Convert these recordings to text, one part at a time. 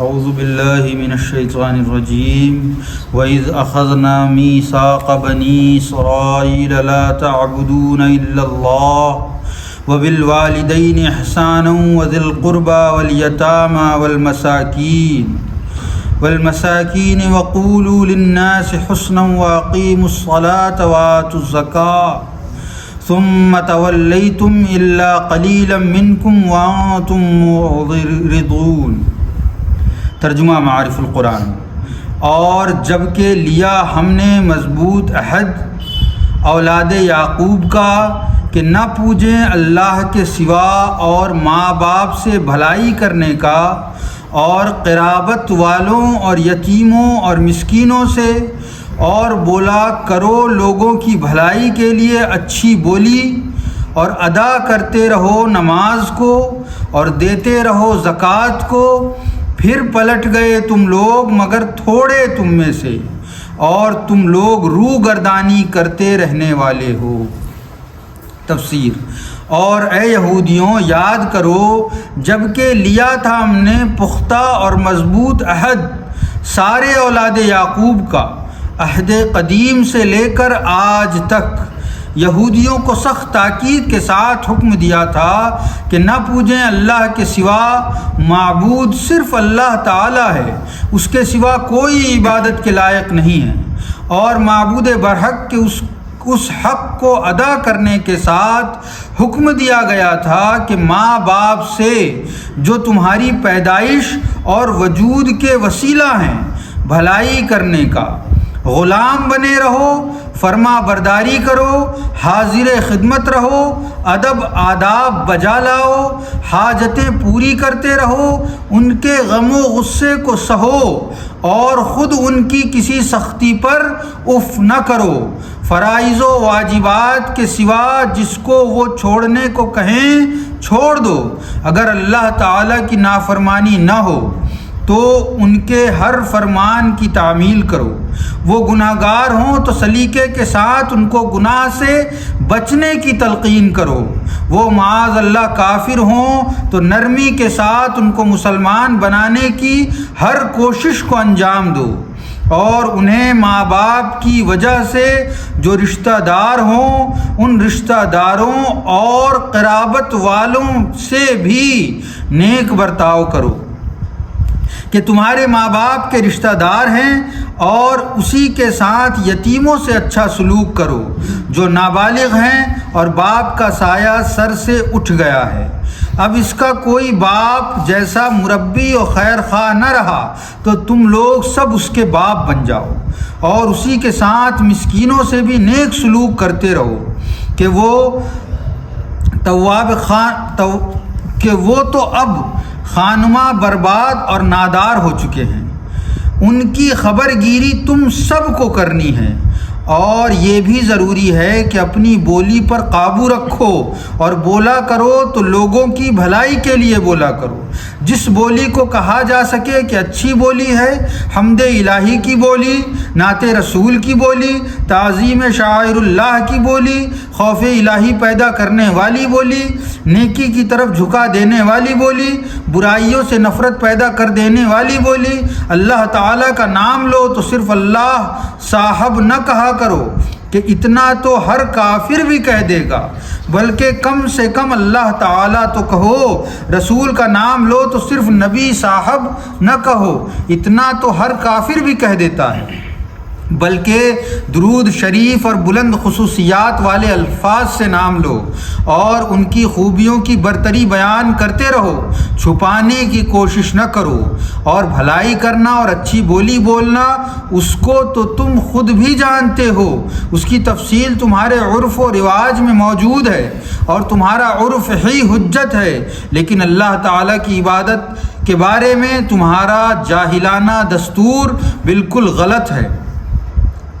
اعوذ باللہ من الشیطان الرجیم وَإِذْ أَخَذْنَا مِيثَاقَ بَنِي إِسْرَائِيلَ لَا تَعْبُدُونَ إِلَّا اللَّهَ وَبِالْوَالِدَيْنِ إِحْسَانًا وَذِي الْقُرْبَى وَالْيَتَامَى وَالْمَسَاكِينِ وَقُولُوا لِلنَّاسِ حُسْنًا وَأَقِيمُوا الصَّلَاةَ وَآتُوا الزَّكَاةَ ثم تولیتم الا قلیلا منکم وانتم معرضون۔ ترجمہ معارف القرآن۔ اور جب کہ لیا ہم نے مضبوط عہد اولاد یعقوب کا کہ نہ پوجیں اللہ کے سوا اور ماں باپ سے بھلائی کرنے کا اور قرابت والوں اور یتیموں اور مسکینوں سے، اور بولا کرو لوگوں کی بھلائی کے لیے اچھی بولی، اور ادا کرتے رہو نماز کو اور دیتے رہو زکوٰۃ کو، پھر پلٹ گئے تم لوگ مگر تھوڑے تم میں سے، اور تم لوگ روح گردانی کرتے رہنے والے ہو۔ تفسیر۔ اور اے یہودیوں یاد کرو جب کہ لیا تھا ہم نے پختہ اور مضبوط عہد سارے اولاد یعقوب کا، عہد قدیم سے لے کر آج تک، یہودیوں کو سخت تاکید کے ساتھ حکم دیا تھا کہ نہ پوجیں اللہ کے سوا، معبود صرف اللہ تعالی ہے، اس کے سوا کوئی عبادت کے لائق نہیں ہے، اور معبود برحق کے اس حق کو ادا کرنے کے ساتھ حکم دیا گیا تھا کہ ماں باپ سے جو تمہاری پیدائش اور وجود کے وسیلہ ہیں بھلائی کرنے کا، غلام بنے رہو، فرما برداری کرو، حاضر خدمت رہو، ادب آداب بجا لاؤ، حاجتیں پوری کرتے رہو، ان کے غم و غصے کو سہو، اور خود ان کی کسی سختی پر اف نہ کرو، فرائض و واجبات کے سوا جس کو وہ چھوڑنے کو کہیں چھوڑ دو، اگر اللہ تعالیٰ کی نافرمانی نہ ہو تو ان کے ہر فرمان کی تعمیل کرو، وہ گناہ گار ہوں تو سلیقے کے ساتھ ان کو گناہ سے بچنے کی تلقین کرو، وہ معاذ اللہ کافر ہوں تو نرمی کے ساتھ ان کو مسلمان بنانے کی ہر کوشش کو انجام دو، اور انہیں ماں باپ کی وجہ سے جو رشتہ دار ہوں ان رشتہ داروں اور قرابت والوں سے بھی نیک برتاؤ کرو کہ تمہارے ماں باپ کے رشتہ دار ہیں، اور اسی کے ساتھ یتیموں سے اچھا سلوک کرو جو نابالغ ہیں اور باپ کا سایہ سر سے اٹھ گیا ہے۔ اب اس کا کوئی باپ جیسا مربی اور خیر خواہ نہ رہا تو تم لوگ سب اس کے باپ بن جاؤ، اور اسی کے ساتھ مسکینوں سے بھی نیک سلوک کرتے رہو کہ وہ تو اب خانماں برباد اور نادار ہو چکے ہیں، ان کی خبر گیری تم سب کو کرنی ہے، اور یہ بھی ضروری ہے کہ اپنی بولی پر قابو رکھو، اور بولا کرو تو لوگوں کی بھلائی کے لیے بولا کرو، جس بولی کو کہا جا سکے کہ اچھی بولی ہے، حمد الہی کی بولی، نعت رسول کی بولی، تعظیم شعائر اللہ کی بولی، خوف الہی پیدا کرنے والی بولی، نیکی کی طرف جھکا دینے والی بولی، برائیوں سے نفرت پیدا کر دینے والی بولی، اللہ تعالیٰ کا نام لو تو صرف اللہ صاحب نہ کہا کرو کہ اتنا تو ہر کافر بھی کہہ دے گا، بلکہ کم سے کم اللہ تعالیٰ تو کہو، رسول کا نام لو تو صرف نبی صاحب نہ کہو، اتنا تو ہر کافر بھی کہہ دیتا ہے، بلکہ درود شریف اور بلند خصوصیات والے الفاظ سے نام لو، اور ان کی خوبیوں کی برتری بیان کرتے رہو، چھپانے کی کوشش نہ کرو، اور بھلائی کرنا اور اچھی بولی بولنا اس کو تو تم خود بھی جانتے ہو، اس کی تفصیل تمہارے عرف و رواج میں موجود ہے، اور تمہارا عرف ہی حجت ہے، لیکن اللہ تعالیٰ کی عبادت کے بارے میں تمہارا جاہلانہ دستور بالکل غلط ہے۔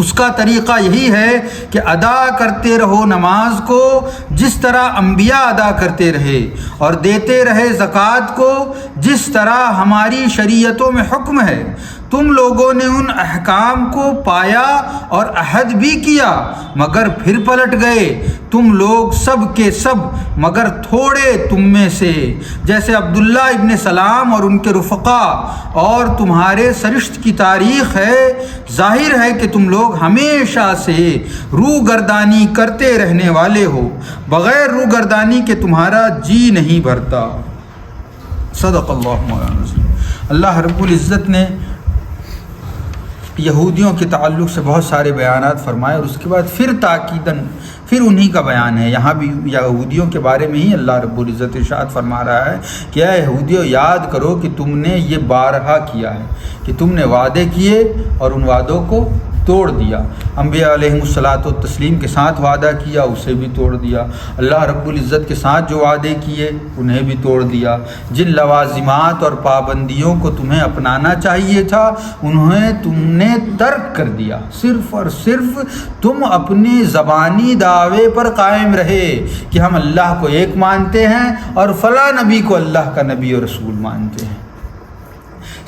اس کا طریقہ یہی ہے کہ ادا کرتے رہو نماز کو جس طرح انبیاء ادا کرتے رہے، اور دیتے رہے زکوٰۃ کو جس طرح ہماری شریعتوں میں حکم ہے، تم لوگوں نے ان احکام کو پایا اور عہد بھی کیا مگر پھر پلٹ گئے، تم لوگ سب کے سب مگر تھوڑے تم میں سے، جیسے عبداللہ ابن سلام اور ان کے رفقا، اور تمہارے سرشت کی تاریخ ہے۔ ظاہر ہے کہ تم لوگ ہمیشہ سے روگردانی کرتے رہنے والے ہو، بغیر روگردانی کے تمہارا جی نہیں بھرتا۔ صدق اللہ مولانا عظیم۔ اللہ رب العزت نے یہودیوں کے تعلق سے بہت سارے بیانات فرمائے، اور اس کے بعد پھر تاکیداً پھر انہی کا بیان ہے۔ یہاں بھی یہودیوں کے بارے میں ہی اللہ رب العزت ارشاد فرما رہا ہے کہ اے یہودیوں، یاد کرو کہ تم نے یہ بارہا کیا ہے کہ تم نے وعدے کیے اور ان وعدوں کو توڑ دیا، انبیاء علیہم الصلاۃ والتسلیم کے ساتھ وعدہ کیا، اسے بھی توڑ دیا، اللہ رب العزت کے ساتھ جو وعدے کیے انہیں بھی توڑ دیا، جن لوازمات اور پابندیوں کو تمہیں اپنانا چاہیے تھا انہیں تم نے ترک کر دیا، صرف اور صرف تم اپنی زبانی دعوے پر قائم رہے کہ ہم اللہ کو ایک مانتے ہیں اور فلاں نبی کو اللہ کا نبی اور رسول مانتے ہیں،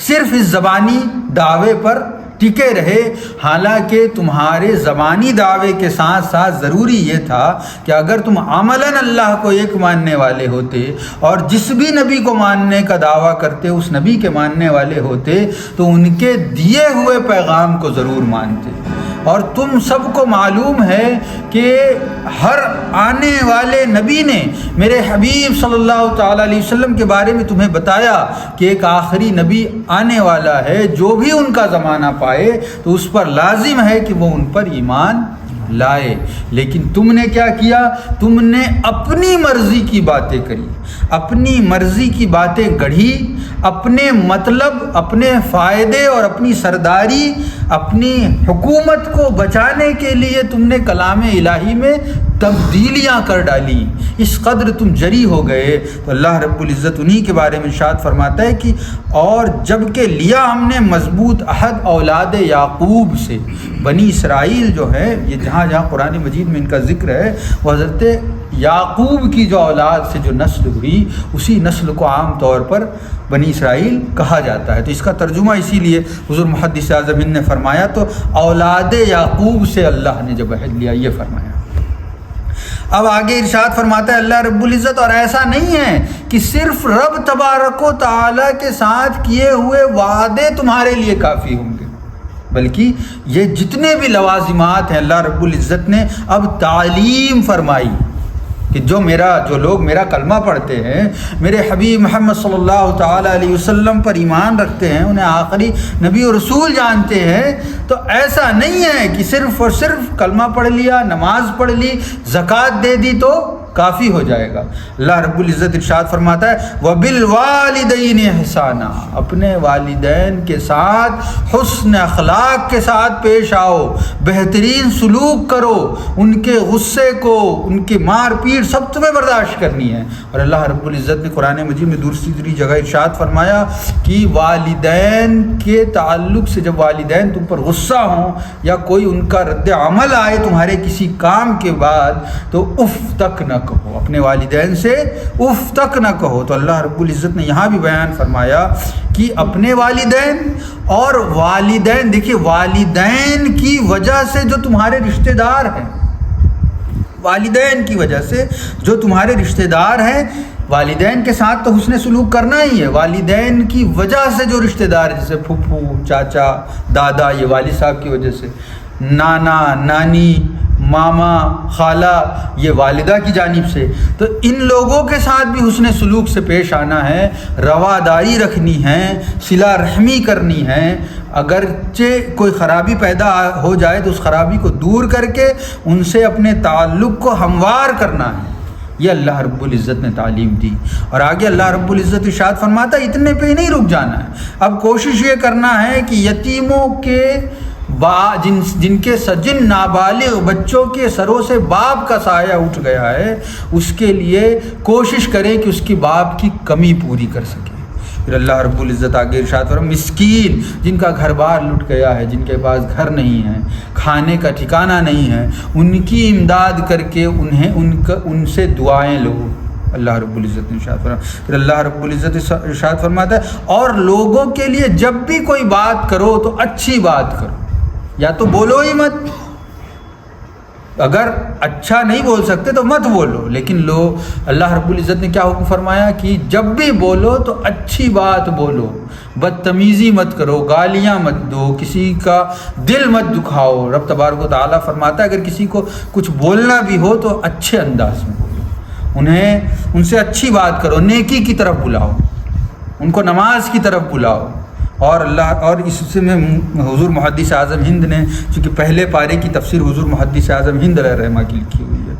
صرف اس زبانی دعوے پر ٹکے رہے، حالانکہ تمہارے زبانی دعوے کے ساتھ ساتھ ضروری یہ تھا کہ اگر تم عملاً اللہ کو ایک ماننے والے ہوتے اور جس بھی نبی کو ماننے کا دعویٰ کرتے اس نبی کے ماننے والے ہوتے تو ان کے دیے ہوئے پیغام کو ضرور مانتے۔ اور تم سب کو معلوم ہے کہ ہر آنے والے نبی نے میرے حبیب صلی اللہ تعالیٰ علیہ وسلم کے بارے میں تمہیں بتایا کہ ایک آخری نبی آنے والا ہے، جو بھی ان کا زمانہ پائے تو اس پر لازم ہے کہ وہ ان پر ایمان لائے، لیکن تم نے کیا کیا؟ تم نے اپنی مرضی کی باتیں کری، اپنی مرضی کی باتیں گڑھی، اپنے مطلب، اپنے فائدے اور اپنی سرداری، اپنی حکومت کو بچانے کے لیے تم نے کلام الہی میں تبدیلیاں کر ڈالی، اس قدر تم جری ہو گئے۔ تو اللہ رب العزت انہی کے بارے میں ارشاد فرماتا ہے کہ اور جب کہ لیا ہم نے مضبوط عہد اولاد یعقوب سے، بنی اسرائیل جو ہے، یہ جہاں جہاں قرآن مجید میں ان کا ذکر ہے وہ حضرت یعقوب کی جو اولاد سے جو نسل ہوئی اسی نسل کو عام طور پر بنی اسرائیل کہا جاتا ہے۔ تو اس کا ترجمہ اسی لیے حضور محدث اعظم نے فرمایا تو اولاد یعقوب سے اللہ نے جب عہد لیا یہ فرمایا۔ اب آگے ارشاد فرماتا ہے اللہ رب العزت، اور ایسا نہیں ہے کہ صرف رب تبارک و تعالیٰ کے ساتھ کیے ہوئے وعدے تمہارے لیے کافی ہوں گے، بلکہ یہ جتنے بھی لوازمات ہیں اللہ رب العزت نے اب تعلیم فرمائی کہ جو لوگ میرا کلمہ پڑھتے ہیں، میرے حبیب محمد صلی اللہ تعالیٰ علیہ وسلم پر ایمان رکھتے ہیں، انہیں آخری نبی و رسول جانتے ہیں، تو ایسا نہیں ہے کہ صرف اور صرف کلمہ پڑھ لیا، نماز پڑھ لی، زکوٰۃ دے دی تو کافی ہو جائے گا۔ اللہ رب العزت ارشاد فرماتا ہے وَبِالْوَالِدَيْنِ احسانا، اپنے والدین کے ساتھ حسن اخلاق کے ساتھ پیش آؤ، بہترین سلوک کرو، ان کے غصے کو، ان کی مار پیٹ سب تمہیں برداشت کرنی ہے۔ اور اللہ رب العزت نے قرآن مجید میں دوسری جگہ ارشاد فرمایا کہ والدین کے تعلق سے جب والدین تم پر غصہ ہوں یا کوئی ان کا رد عمل آئے تمہارے کسی کام کے بعد تو اف تک نہ کہو، اپنے والدین سے اف تک نہ کہو۔ تو اللہ رب العزت نے یہاں بھی بیان فرمایا کہ اپنے والدین اور والدین، دیکھیے والدین کی وجہ سے جو تمہارے رشتہ دار ہیں، والدین کی وجہ سے جو تمہارے رشتہ دار ہیں، والدین کے ساتھ تو حسن سلوک کرنا ہی ہے، والدین کی وجہ سے جو رشتہ دار جیسے پھپھو، چاچا، دادا، یہ والد صاحب کی وجہ سے، نانا، نانی، ماما، خالہ، یہ والدہ کی جانب سے، تو ان لوگوں کے ساتھ بھی حسن سلوک سے پیش آنا ہے، رواداری رکھنی ہے، صلہ رحمی کرنی ہے، اگرچہ کوئی خرابی پیدا ہو جائے تو اس خرابی کو دور کر کے ان سے اپنے تعلق کو ہموار کرنا ہے، یہ اللہ رب العزت نے تعلیم دی۔ اور آگے اللہ رب العزت ارشاد فرماتا ہے اتنے پہ نہیں رک جانا ہے، اب کوشش یہ کرنا ہے کہ یتیموں کے جن نابالغ بچوں کے سروں سے باپ کا سایہ اٹھ گیا ہے اس کے لیے کوشش کرے کہ اس کی باپ کی کمی پوری کر سکے۔ پھر اللہ رب العزت آگے ارشاد فرماتا مسکین، جن کا گھر بار لٹ گیا ہے، جن کے پاس گھر نہیں ہے، کھانے کا ٹھکانہ نہیں ہے، ان کی امداد کر کے ان سے دعائیں لو، اللہ رب العزت نے ارشاد فرمایا. پھر اللہ رب العزت ارشاد فرماتا ہے اور لوگوں کے لیے جب بھی کوئی بات کرو تو اچھی بات کرو, یا تو بولو ہی مت, اگر اچھا نہیں بول سکتے تو مت بولو, لیکن اللہ رب العزت نے کیا حکم فرمایا کہ جب بھی بولو تو اچھی بات بولو, بدتمیزی مت کرو, گالیاں مت دو, کسی کا دل مت دکھاؤ. رب تبارک و تعالیٰ فرماتا ہے اگر کسی کو کچھ بولنا بھی ہو تو اچھے انداز میں بولو, ان سے اچھی بات کرو, نیکی کی طرف بلاؤ, ان کو نماز کی طرف بلاؤ. اور اس سے میں حضور محدث اعظم ہند نے, چونکہ پہلے پارے کی تفسیر حضور محدث اعظم ہند علیہ رحمہ کی لکھی ہوئی ہے.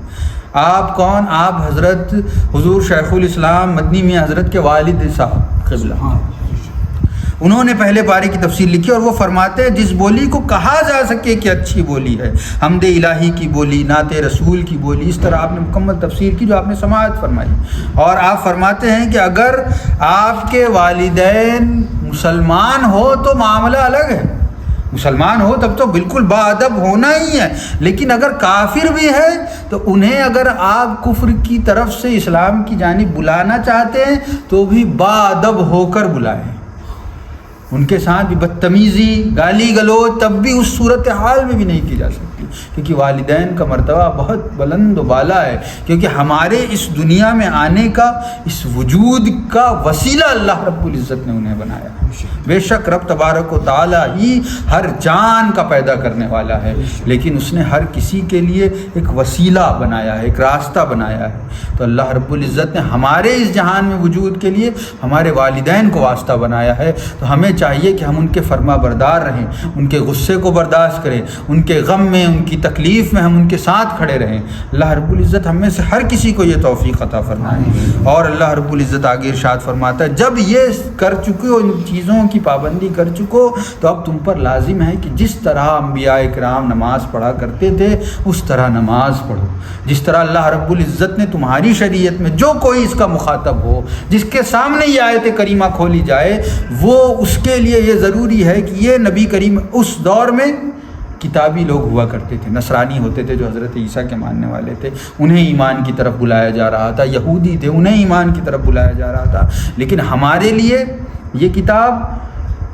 آپ کون؟ آپ حضرت حضور شیخ الاسلام مدنی میاں حضرت کے والد صاحب قبلہ, انہوں نے پہلے پارے کی تفسیر لکھی اور وہ فرماتے ہیں جس بولی کو کہا جا سکے کہ اچھی بولی ہے, حمد الہی کی بولی, نعت رسول کی بولی, اس طرح آپ نے مکمل تفسیر کی جو آپ نے سماعت فرمائی. اور آپ فرماتے ہیں کہ اگر آپ کے والدین مسلمان ہو تو معاملہ الگ ہے, مسلمان ہو تب تو بالکل باادب ہونا ہی ہے, لیکن اگر کافر بھی ہے تو انہیں اگر آپ کفر کی طرف سے اسلام کی جانب بلانا چاہتے ہیں تو بھی باادب ہو کر بلائیں, ان کے ساتھ بھی بدتمیزی, گالی گلوچ تب بھی اس صورتحال میں بھی نہیں کی جا سکتی, کیونکہ والدین کا مرتبہ بہت بلند و بالا ہے, کیونکہ ہمارے اس دنیا میں آنے کا, اس وجود کا وسیلہ اللہ رب العزت نے انہیں بنایا. بے شک رب تبارک و تعالیٰ ہی ہر جان کا پیدا کرنے والا ہے, لیکن اس نے ہر کسی کے لیے ایک وسیلہ بنایا ہے, ایک راستہ بنایا ہے. تو اللہ رب العزت نے ہمارے اس جہان میں وجود کے لیے ہمارے والدین کو واسطہ بنایا ہے, تو ہمیں چاہیے کہ ہم ان کے فرما بردار رہیں, ان کے غصے کو برداشت کریں, ان کے غم میں, ان کی تکلیف میں ہم ان کے ساتھ کھڑے رہیں. اللہ رب العزت ہم میں سے ہر کسی کو یہ توفیق عطا فرمائے. اور اللہ رب العزت آگے ارشاد فرماتا ہے جب یہ کر چکے ہو, ان چیزوں کی پابندی کر چکو, تو اب تم پر لازم ہے کہ جس طرح انبیاء کرام نماز پڑھا کرتے تھے اس طرح نماز پڑھو. جس طرح اللہ رب العزت نے تمہاری شریعت میں جو کوئی اس کا مخاطب ہو, جس کے سامنے یہ آیت کریمہ کھولی جائے, وہ اس کے لیے یہ ضروری ہے کہ یہ نبی کریم اس دور میں کتابی لوگ ہوا کرتے تھے, نصرانی ہوتے تھے جو حضرت عیسیٰ کے ماننے والے تھے, انہیں ایمان کی طرف بلایا جا رہا تھا. یہودی تھے, انہیں ایمان کی طرف بلایا جا رہا تھا. لیکن ہمارے لیے یہ کتاب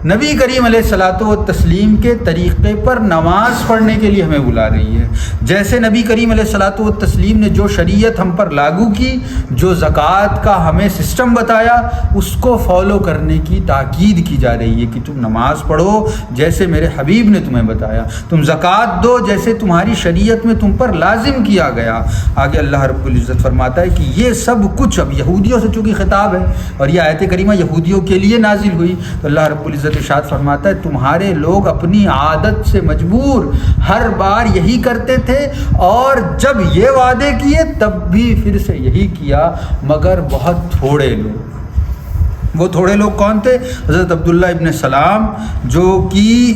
نبی کریم علیہ الصلاۃ والتسلیم کے طریقے پر نماز پڑھنے کے لیے ہمیں بلا رہی ہے. جیسے نبی کریم علیہ الصلاۃ والتسلیم نے جو شریعت ہم پر لاگو کی, جو زکوٰۃ کا ہمیں سسٹم بتایا, اس کو فالو کرنے کی تاکید کی جا رہی ہے کہ تم نماز پڑھو جیسے میرے حبیب نے تمہیں بتایا, تم زکوٰۃ دو جیسے تمہاری شریعت میں تم پر لازم کیا گیا. آگے اللہ رب العزت فرماتا ہے کہ یہ سب کچھ اب یہودیوں سے چونکہ خطاب ہے اور یہ آیت کریمہ یہودیوں کے لیے نازل ہوئی, تو اللہ رب العزت ارشاد فرماتا ہے تمہارے لوگ اپنی عادت سے مجبور ہر بار یہی کرتے تھے, اور جب یہ وعدے کیے تب بھی پھر سے یہی کیا, مگر بہت تھوڑے لوگ. وہ تھوڑے لوگ کون تھے؟ حضرت عبداللہ ابن سلام, جو کہ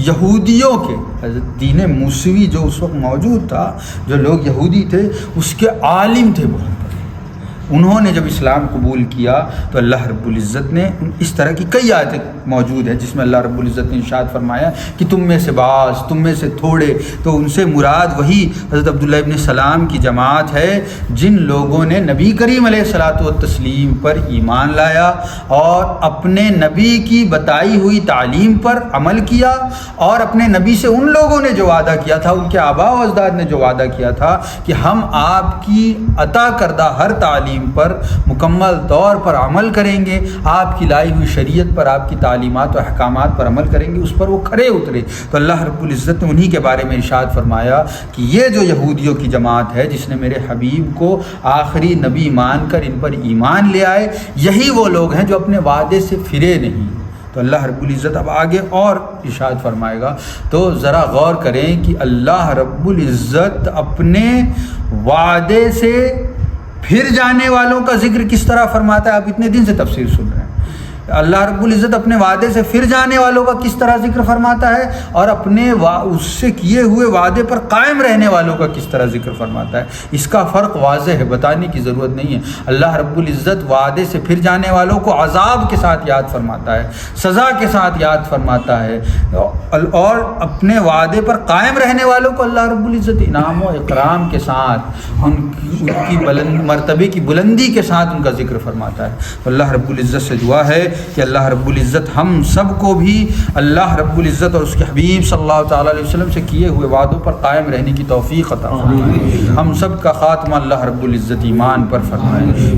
یہودیوں کے دین موسوی جو اس وقت موجود تھا, جو لوگ یہودی تھے اس کے عالم تھے بہت. انہوں نے جب اسلام قبول کیا تو اللہ رب العزت نے اس طرح کی کئی آیتیں موجود ہیں جس میں اللہ رب العزت نے ارشاد فرمایا کہ تم میں سے بعض, تم میں سے تھوڑے. تو ان سے مراد وہی حضرت عبداللہ ابن سلام کی جماعت ہے جن لوگوں نے نبی کریم علیہ الصلاۃ والتسلیم پر ایمان لایا اور اپنے نبی کی بتائی ہوئی تعلیم پر عمل کیا, اور اپنے نبی سے ان لوگوں نے جو وعدہ کیا تھا, ان کے آباء و اجداد نے جو وعدہ کیا تھا کہ ہم آپ کی عطا کردہ ہر تعلیم پر مکمل طور پر عمل کریں گے, آپ کی لائی ہوئی شریعت پر, آپ کی تعلیمات و احکامات پر عمل کریں گے, اس پر وہ کھرے اترے. تو اللہ رب العزت نے انہی کے بارے میں ارشاد فرمایا کہ یہ جو یہودیوں کی جماعت ہے جس نے میرے حبیب کو آخری نبی مان کر ان پر ایمان لے آئے, یہی وہ لوگ ہیں جو اپنے وعدے سے پھرے نہیں. تو اللہ رب العزت اب آگے اور ارشاد فرمائے گا, تو ذرا غور کریں کہ اللہ رب العزت اپنے وعدے سے پھر جانے والوں کا ذکر کس طرح فرماتا ہے. آپ اتنے دن سے تفسیر سن رہے ہیں, اللہ رب العزت اپنے وعدے سے پھر جانے والوں کا کس طرح ذکر فرماتا ہے اور اپنے اس سے کیے ہوئے وعدے پر قائم رہنے والوں کا کس طرح ذکر فرماتا ہے. اس کا فرق واضح ہے، بتانے کی ضرورت نہیں ہے. اللہ رب العزت وعدے سے پھر جانے والوں کو عذاب کے ساتھ یاد فرماتا ہے، سزا کے ساتھ یاد فرماتا ہے، اور اپنے وعدے پر قائم رہنے والوں کو اللہ رب العزت انعام و اکرام کے ساتھ ان کی مرتبے کی بلندی کے ساتھ ان کا ذکر فرماتا ہے. تو اللہ رب العزت سے دعا ہے کہ اللہ رب العزت ہم سب کو بھی اللہ رب العزت اور اس کے حبیب صلی اللہ تعالیٰ علیہ وسلم سے کیے ہوئے وعدوں پر قائم رہنے کی توفیق عطا فرمائے. ہم سب کا خاتمہ اللہ رب العزت ایمان پر فرمائے.